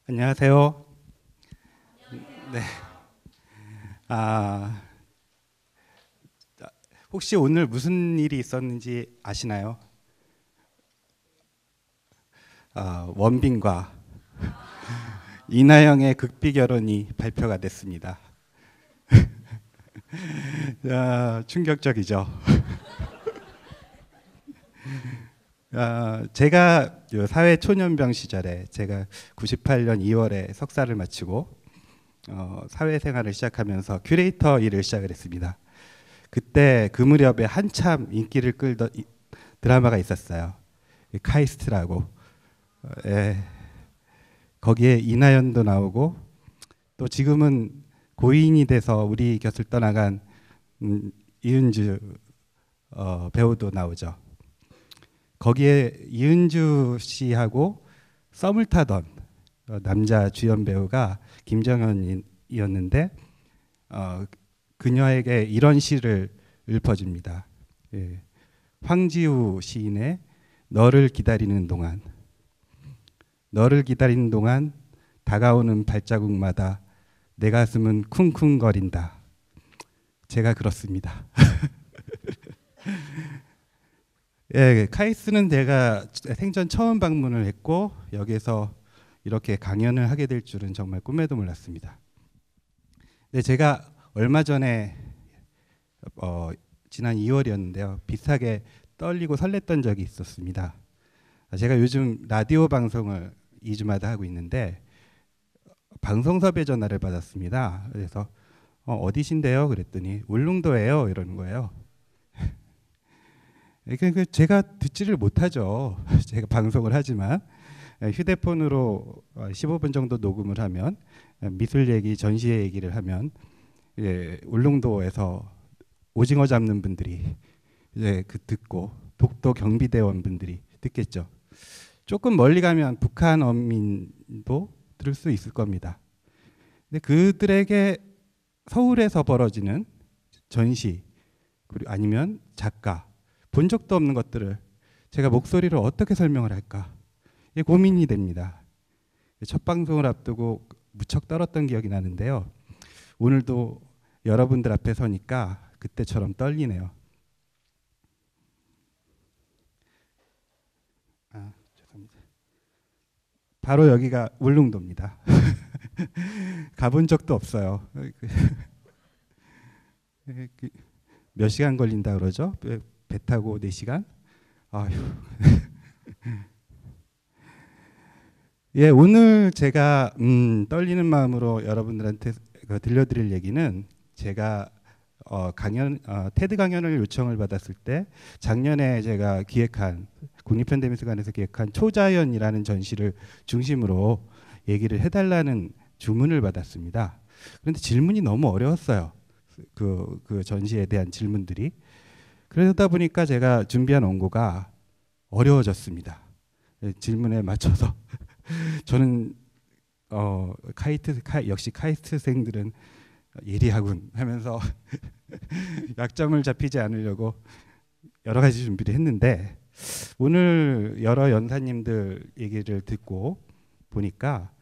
안녕하세요. 네. 아, 혹시 오늘 무슨 일이 있었는지 아시나요? 원빈과 이나영의 극비 결혼이 발표가 됐습니다. 충격적이죠. 제가 사회 초년병 시절에 제가 98년 2월에 석사를 마치고 사회생활을 시작하면서 큐레이터 일을 시작을 했습니다. 그때 그 무렵에 한참 인기를 끌던 드라마가 있었어요. 카이스트라고. 예, 거기에 이나연도 나오고 또 지금은 고인이 돼서 우리 곁을 떠나간 이은주 배우도 나오죠. 거기에 이은주 씨하고 썸을 타던 남자 주연 배우가 김정현이었는데 그녀에게 이런 시를 읊어줍니다. 예, 황지우 시인의 너를 기다리는 동안, 너를 기다리는 동안 다가오는 발자국마다 내 가슴은 쿵쿵거린다. 제가 그렇습니다. 예, 카이스트는 제가 생전 처음 방문을 했고 여기서 이렇게 강연을 하게 될 줄은 정말 꿈에도 몰랐습니다. 네, 제가 얼마 전에 지난 2월이었는데요. 비슷하게 떨리고 설렜던 적이 있었습니다. 제가 요즘 라디오 방송을 2주마다 하고 있는데 방송 섭외 전화를 받았습니다. 그래서 어디신데요? 그랬더니 울릉도예요. 이러는 거예요. 제가 듣지를 못하죠. 제가 방송을 하지만 휴대폰으로 15분 정도 녹음을 하면 미술 얘기, 전시회 얘기를 하면 울릉도에서 오징어 잡는 분들이 그 듣고 독도 경비대원 분들이 듣겠죠. 조금 멀리 가면 북한 어민도 들을 수 있을 겁니다. 근데 그들에게 서울에서 벌어지는 전시 그리고 아니면 작가 본 적도 없는 것들을 제가 목소리로 어떻게 설명을 할까 이게 고민이 됩니다. 첫 방송을 앞두고 무척 떨었던 기억이 나는데요. 오늘도 여러분들 앞에 서니까 그때처럼 떨리네요. 죄송합니다. 바로 여기가 울릉도입니다. 가본 적도 없어요. 몇 시간 걸린다 그러죠? 배 타고 4시간? 아휴. 예, 오늘 제가 떨리는 마음으로 여러분들한테 들려드릴 얘기는 제가 테드 강연을 요청을 받았을 때 작년에 제가 기획한 국립현대미술관에서 기획한 초자연이라는 전시를 중심으로 얘기를 해달라는 주문을 받았습니다. 그런데 질문이 너무 어려웠어요. 그 전시에 대한 질문들이. 그러다 보니까 제가 준비한 원고가 어려워졌습니다. 질문에 맞춰서 저는 역시 카이스트생들은 예리하군 하면서 약점을 잡히지 않으려고 여러 가지 준비를 했는데 오늘 여러 연사님들 얘기를 듣고 보니까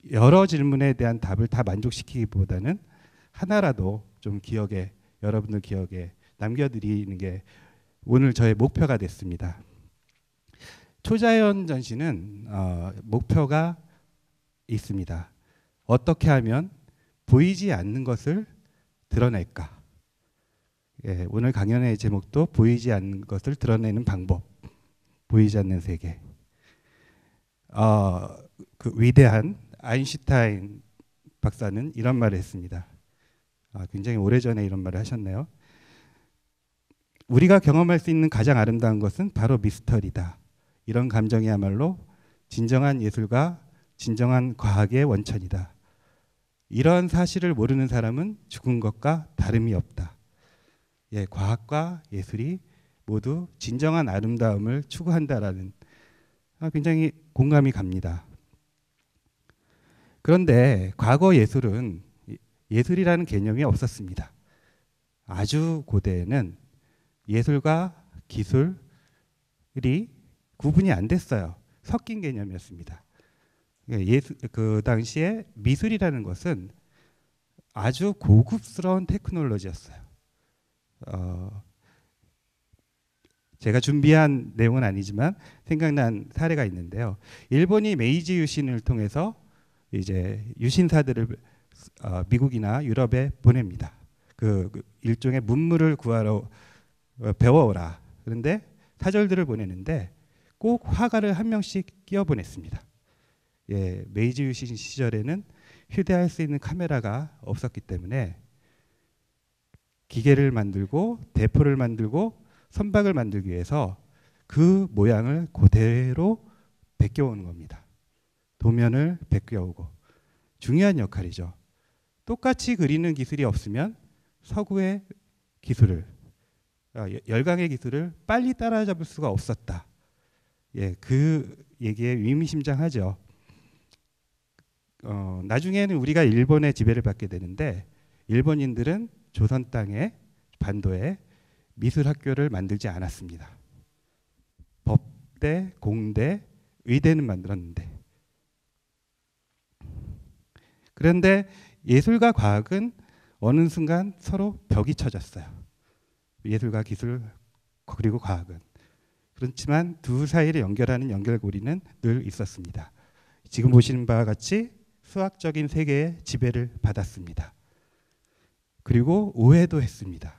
여러 질문에 대한 답을 다 만족시키기보다는 하나라도 좀 여러분들 기억에 남겨드리는 게 오늘 저의 목표가 됐습니다. 초자연 전시는 목표가 있습니다. 어떻게 하면 보이지 않는 것을 드러낼까? 예, 오늘 강연의 제목도 보이지 않는 것을 드러내는 방법. 보이지 않는 세계. 그 위대한 아인슈타인 박사는 이런 말을 했습니다. 굉장히 오래전에 이런 말을 하셨네요. 우리가 경험할 수 있는 가장 아름다운 것은 바로 미스터리다. 이런 감정이야말로 진정한 예술과 진정한 과학의 원천이다. 이러한 사실을 모르는 사람은 죽은 것과 다름이 없다. 예, 과학과 예술이 모두 진정한 아름다움을 추구한다라는 굉장히 공감이 갑니다. 그런데 과거 예술은 예술이라는 개념이 없었습니다. 아주 고대에는 예술과 기술이 구분이 안 됐어요. 섞인 개념이었습니다. 그 당시에 미술이라는 것은 아주 고급스러운 테크놀로지였어요. 제가 준비한 내용은 아니지만 생각난 사례가 있는데요. 일본이 메이지 유신을 통해서 이제 유신사들을 미국이나 유럽에 보냅니다. 그 일종의 문물을 구하러 배워오라. 그런데 사절들을 보내는데 꼭 화가를 한 명씩 끼워 보냈습니다. 예, 메이지 유신 시절에는 휴대할 수 있는 카메라가 없었기 때문에 기계를 만들고 대포를 만들고 선박을 만들기 위해서 그 모양을 그대로 베껴오는 겁니다. 도면을 베껴오고 중요한 역할이죠. 똑같이 그리는 기술이 없으면 서구의 기술을 열강의 기술을 빨리 따라잡을 수가 없었다. 예, 그 얘기에 의미심장하죠. 나중에는 우리가 일본의 지배를 받게 되는데 일본인들은 조선 땅에 반도에 미술 학교를 만들지 않았습니다. 법대, 공대, 의대는 만들었는데 그런데 예술과 과학은 어느 순간 서로 벽이 쳐졌어요. 예술과 기술 그리고 과학은. 그렇지만 두 사이를 연결하는 연결고리는 늘 있었습니다. 지금 보시는 바와 같이 수학적인 세계의 지배를 받았습니다. 그리고 오해도 했습니다.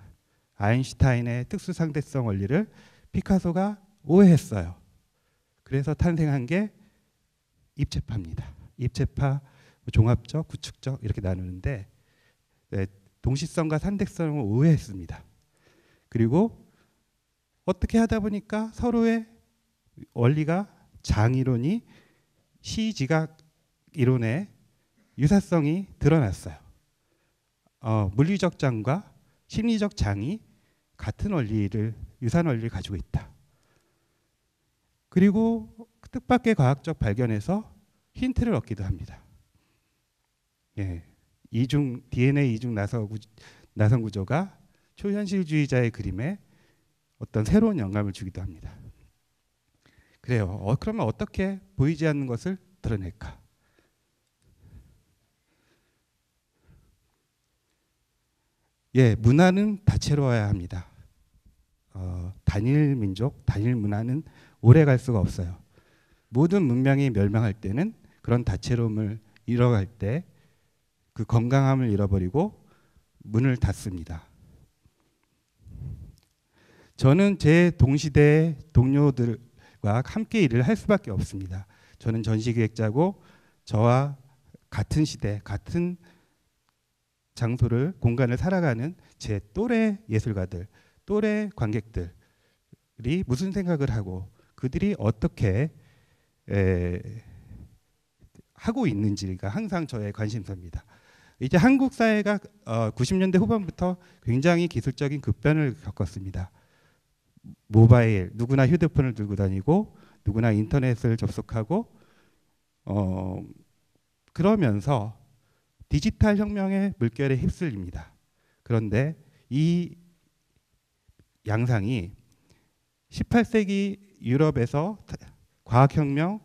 아인슈타인의 특수상대성 원리를 피카소가 오해했어요. 그래서 탄생한 게 입체파입니다. 입체파, 종합적, 구축적 이렇게 나누는데 동시성과 산대성을 오해했습니다. 그리고 어떻게 하다 보니까 서로의 원리가 장이론이 시지각 이론의 유사성이 드러났어요. 물리적 장과 심리적 장이 같은 원리를 유사한 원리를 가지고 있다. 그리고 뜻밖의 과학적 발견에서 힌트를 얻기도 합니다. 예, DNA 이중 나선 구조가 초현실주의자의 그림에 어떤 새로운 영감을 주기도 합니다. 그래요. 그러면 어떻게 보이지 않는 것을 드러낼까? 예, 문화는 다채로워야 합니다. 단일 민족, 단일 문화는 오래 갈 수가 없어요. 모든 문명이 멸망할 때는 그런 다채로움을 잃어갈 때 그 건강함을 잃어버리고 문을 닫습니다. 저는 제 동시대의 동료들과 함께 일을 할 수밖에 없습니다. 저는 전시기획자고 저와 같은 시대, 같은 장소를, 공간을 살아가는 제 또래 예술가들, 또래 관객들이 무슨 생각을 하고 그들이 어떻게 하고 있는지가 항상 저의 관심사입니다. 이제 한국 사회가 90년대 후반부터 굉장히 기술적인 급변을 겪었습니다. 모바일, 누구나 휴대폰을 들고 다니고 누구나 인터넷을 접속하고 그러면서 디지털 혁명의 물결에 휩쓸립니다. 그런데 이 양상이 18세기 유럽에서 과학혁명,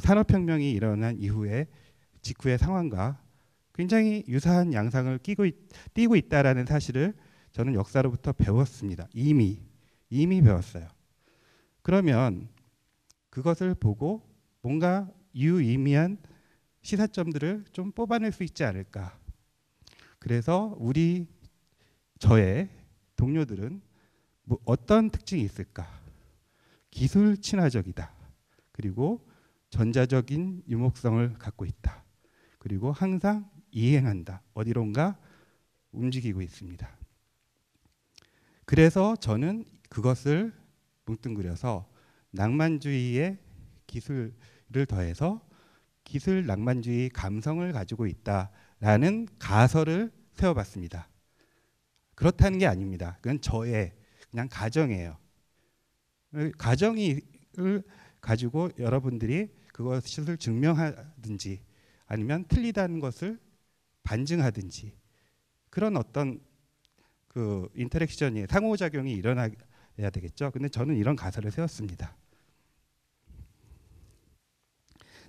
산업혁명이 일어난 이후에 직후의 상황과 굉장히 유사한 양상을 띠고 있다라는 사실을 저는 역사로부터 배웠습니다. 이미 배웠어요. 그러면 그것을 보고 뭔가 유의미한 시사점들을 좀 뽑아낼 수 있지 않을까. 그래서 저의 동료들은 뭐 어떤 특징이 있을까? 기술 친화적이다. 그리고 전자적인 유목성을 갖고 있다. 그리고 항상 이행한다. 어디론가 움직이고 있습니다. 그래서 저는 그것을 뭉뚱그려서 낭만주의의 기술을 더해서 기술 낭만주의 감성을 가지고 있다라는 가설을 세워봤습니다. 그렇다는 게 아닙니다. 그건 저의 그냥 가정이에요. 가정을 가지고 여러분들이 그것을 증명하든지 아니면 틀리다는 것을 반증하든지 그런 어떤 그 인터랙션이 상호작용이 일어나야 되겠죠. 근데 저는 이런 가설을 세웠습니다.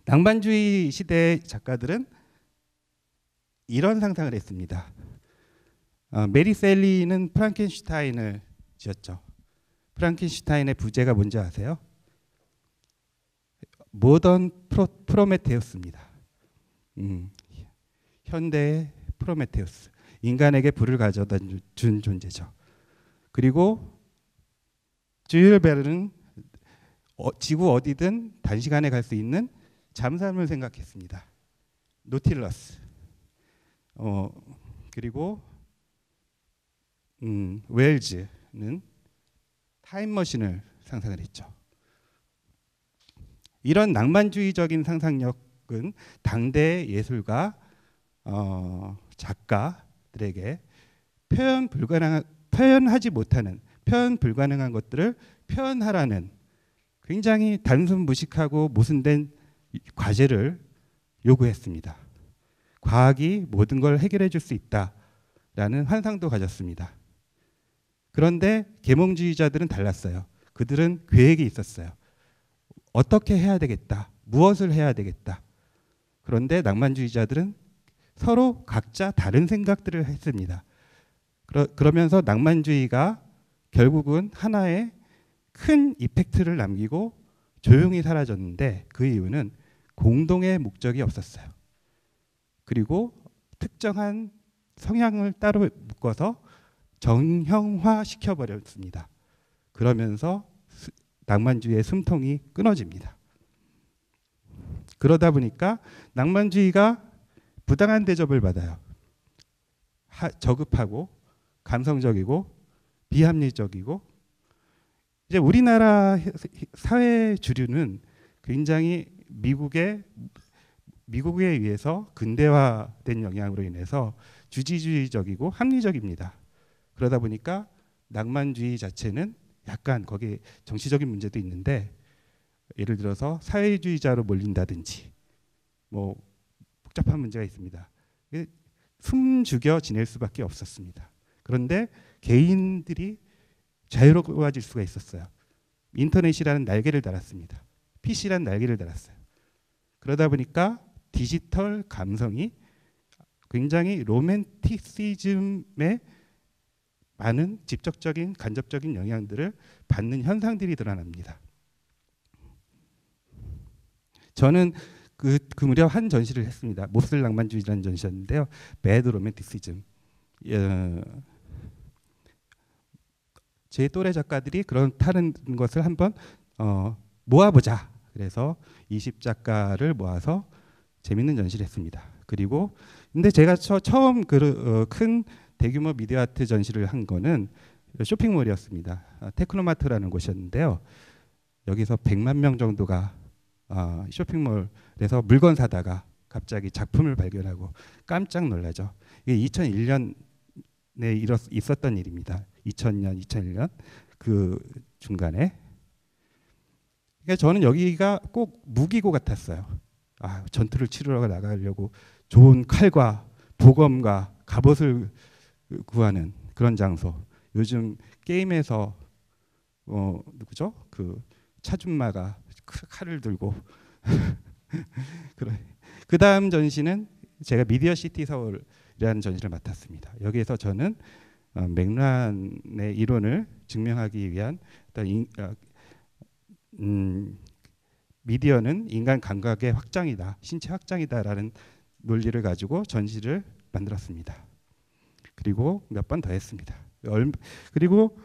낭만주의 시대 작가들은 이런 상상을 했습니다. 메리 셀리는 프랑켄슈타인을 지었죠. 프랑켄슈타인의 부제가 뭔지 아세요? 모던 프로메테우스입니다. 현대의 프로메테우스, 인간에게 불을 가져다 준 존재죠. 그리고 주율 베르는 지구 어디든 단시간에 갈 수 있는 잠수함을 생각했습니다. 노틸러스. 그리고 웰즈는 타임머신을 상상을 했죠. 이런 낭만주의적인 상상력은 당대 예술가, 작가들에게 표현하지 못하는, 표현 불가능한 것들을 표현하라는 굉장히 단순 무식하고 모순된 과제를 요구했습니다. 과학이 모든 걸 해결해 줄 수 있다라는 환상도 가졌습니다. 그런데 계몽주의자들은 달랐어요. 그들은 계획이 있었어요. 어떻게 해야 되겠다. 무엇을 해야 되겠다. 그런데 낭만주의자들은 서로 각자 다른 생각들을 했습니다. 그러면서 낭만주의가 결국은 하나의 큰 이펙트를 남기고 조용히 사라졌는데 그 이유는 공동의 목적이 없었어요. 그리고 특정한 성향을 따로 묶어서 정형화 시켜버렸습니다. 그러면서 낭만주의의 숨통이 끊어집니다. 그러다 보니까 낭만주의가 부당한 대접을 받아요. 저급하고 감성적이고 비합리적이고, 이제 우리나라 사회 주류는 굉장히 미국에 의해서 근대화된 영향으로 인해서 주지주의적이고 합리적입니다. 그러다 보니까 낭만주의 자체는 약간 거기에 정치적인 문제도 있는데, 예를 들어서 사회주의자로 몰린다든지 뭐 복잡한 문제가 있습니다. 숨 죽여 지낼 수밖에 없었습니다. 그런데 개인들이 자유로워질 수가 있었어요. 인터넷이라는 날개를 달았습니다. PC라는 날개를 달았어요. 그러다 보니까 디지털 감성이 굉장히 로맨티시즘의 많은 직접적인 간접적인 영향들을 받는 현상들이 드러납니다. 저는 그 무렵 한 전시를 했습니다. 몹쓸 낭만주의라는 전시였는데요. 배드 로맨티시즘. 제 또래 작가들이 그렇다는 것을 한번 모아보자. 그래서 20작가를 모아서 재밌는 전시를 했습니다. 그리고 근데 제가 처음 큰 대규모 미디어 아트 전시를 한 거는 쇼핑몰이었습니다. 테크노마트라는 곳이었는데요. 여기서 100만 명 정도가 쇼핑몰에서 물건 사다가 갑자기 작품을 발견하고 깜짝 놀라죠. 이게 2001년에 있었던 일입니다. 2000년, 2001년 그 중간에. 그러니까 저는 여기가 꼭 무기고 같았어요. 전투를 치르러 나가려고 좋은 칼과 도검과 갑옷을 구하는 그런 장소. 요즘 게임에서 누구죠? 그 차준마가 칼을 들고 그 다음 전시는 제가 미디어 시티 서울이라는 전시를 맡았습니다. 여기에서 저는 맥란의 이론을 증명하기 위한 어떤 미디어는 인간 감각의 확장이다, 신체 확장이다라는 논리를 가지고 전시를 만들었습니다. 그리고 몇 번 더 했습니다. 그리고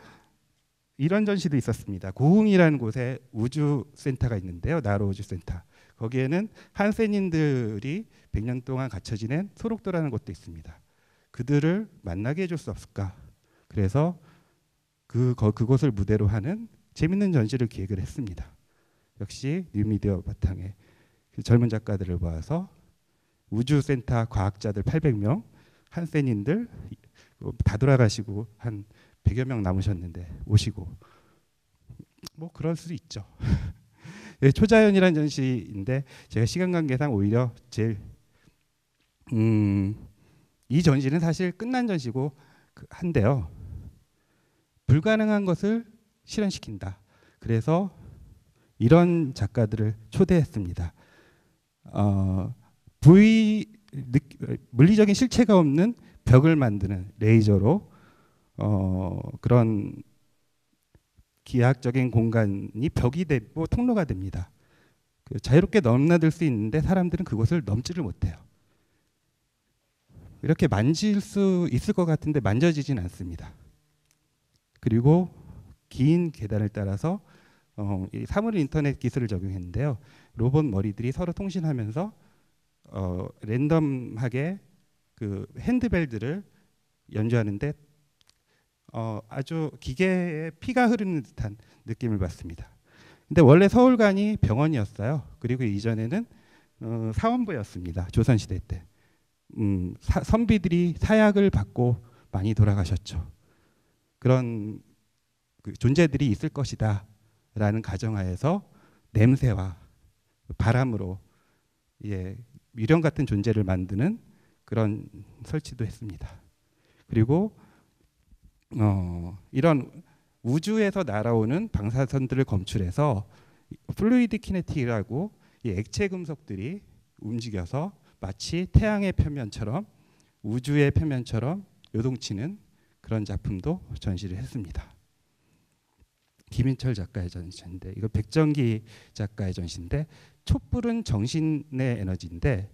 이런 전시도 있었습니다. 고흥이라는 곳에 우주센터가 있는데요. 나로 우주센터. 거기에는 한센인들이 100년 동안 갇혀 지낸 소록도라는 곳도 있습니다. 그들을 만나게 해줄 수 없을까? 그래서 그곳을 무대로 하는 재밌는 전시를 기획을 했습니다. 역시 뉴미디어 바탕에 젊은 작가들을 모아서 우주센터 과학자들 800명, 한센인들 다 돌아가시고 한 100여 명 남으셨는데 오시고 뭐 그럴 수도 있죠. 네, 초자연이라는 전시인데 제가 시간 관계상 오히려 제일 이 전시는 사실 끝난 전시고 한데요. 불가능한 것을 실현시킨다. 그래서 이런 작가들을 초대했습니다. 어, 부위 물리적인 실체가 없는 벽을 만드는 레이저로 그런 기하학적인 공간이 벽이 되고 통로가 됩니다. 자유롭게 넘나들 수 있는데 사람들은 그곳을 넘지를 못해요. 이렇게 만질 수 있을 것 같은데 만져지진 않습니다. 그리고 긴 계단을 따라서 이 사물 인터넷 기술을 적용했는데요. 로봇 머리들이 서로 통신하면서 랜덤하게 그 핸드벨들을 연주하는데 아주 기계에 피가 흐르는 듯한 느낌을 받습니다. 근데 원래 서울관이 병원이었어요. 그리고 이전에는 사원부였습니다. 조선시대 때. 선비들이 사약을 받고 많이 돌아가셨죠. 그런 그 존재들이 있을 것이다 라는 가정하에서 냄새와 바람으로 유령 같은 존재를 만드는 그런 설치도 했습니다. 그리고 이런 우주에서 날아오는 방사선들을 검출해서 플루이드 키네틱이라고 이 액체 금속들이 움직여서 마치 태양의 표면처럼 우주의 표면처럼 요동치는 그런 작품도 전시를 했습니다. 김인철 작가의 전시인데 이거 백정기 작가의 전시인데 촛불은 정신의 에너지인데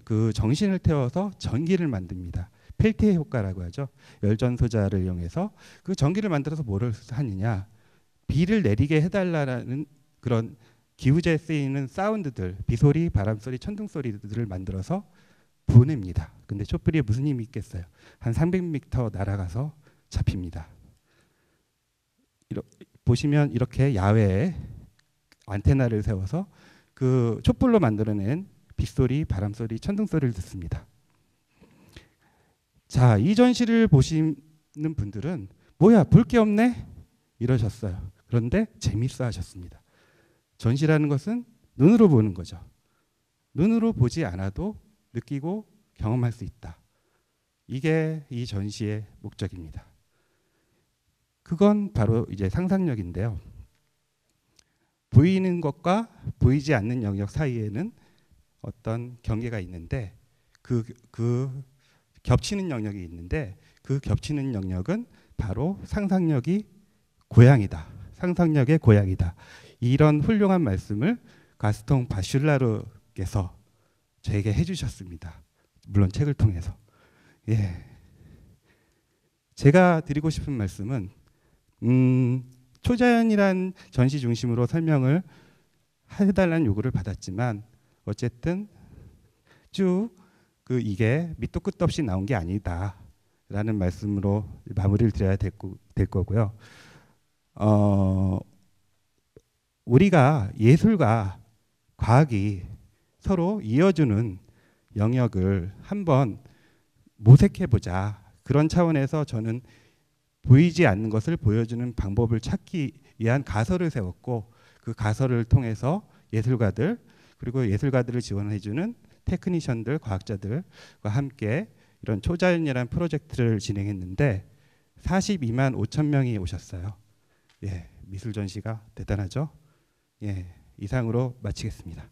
그 정신을 태워서 전기를 만듭니다. 펠티의 효과라고 하죠. 열전소자를 이용해서 그 전기를 만들어서 뭐를 하느냐. 비를 내리게 해달라는 그런 기우제에 쓰이는 사운드들, 비소리, 바람소리, 천둥소리들을 만들어서 보냅니다. 근데 촛불이 무슨 힘이 있겠어요. 한 300m 날아가서 잡힙니다. 보시면 이렇게 야외에 안테나를 세워서 그 촛불로 만들어낸 빗소리, 바람소리, 천둥소리를 듣습니다. 자, 이 전시를 보시는 분들은 뭐야 볼 게 없네 이러셨어요. 그런데 재밌어 하셨습니다. 전시라는 것은 눈으로 보는 거죠. 눈으로 보지 않아도 느끼고 경험할 수 있다. 이게 이 전시의 목적입니다. 그건 바로 이제 상상력인데요. 보이는 것과 보이지 않는 영역 사이에는 어떤 경계가 있는데 그 겹치는 영역이 있는데 그 겹치는 영역은 바로 상상력이 고향이다. 상상력의 고향이다. 이런 훌륭한 말씀을 가스통 바슐라르께서 저에게 해주셨습니다. 물론 책을 통해서. 예. 제가 드리고 싶은 말씀은 초자연이란 전시 중심으로 설명을 해달라는 요구를 받았지만 어쨌든 쭉 이게 밑도 끝도 없이 나온 게 아니다라는 말씀으로 마무리를 드려야 될 거고요. 우리가 예술과 과학이 서로 이어주는 영역을 한번 모색해보자. 그런 차원에서 저는 보이지 않는 것을 보여주는 방법을 찾기 위한 가설을 세웠고 그 가설을 통해서 예술가들 그리고 예술가들을 지원해주는 테크니션들, 과학자들과 함께 이런 초자연이라는 프로젝트를 진행했는데 42만 5천 명이 오셨어요. 예, 미술 전시가 대단하죠? 예, 이상으로 마치겠습니다.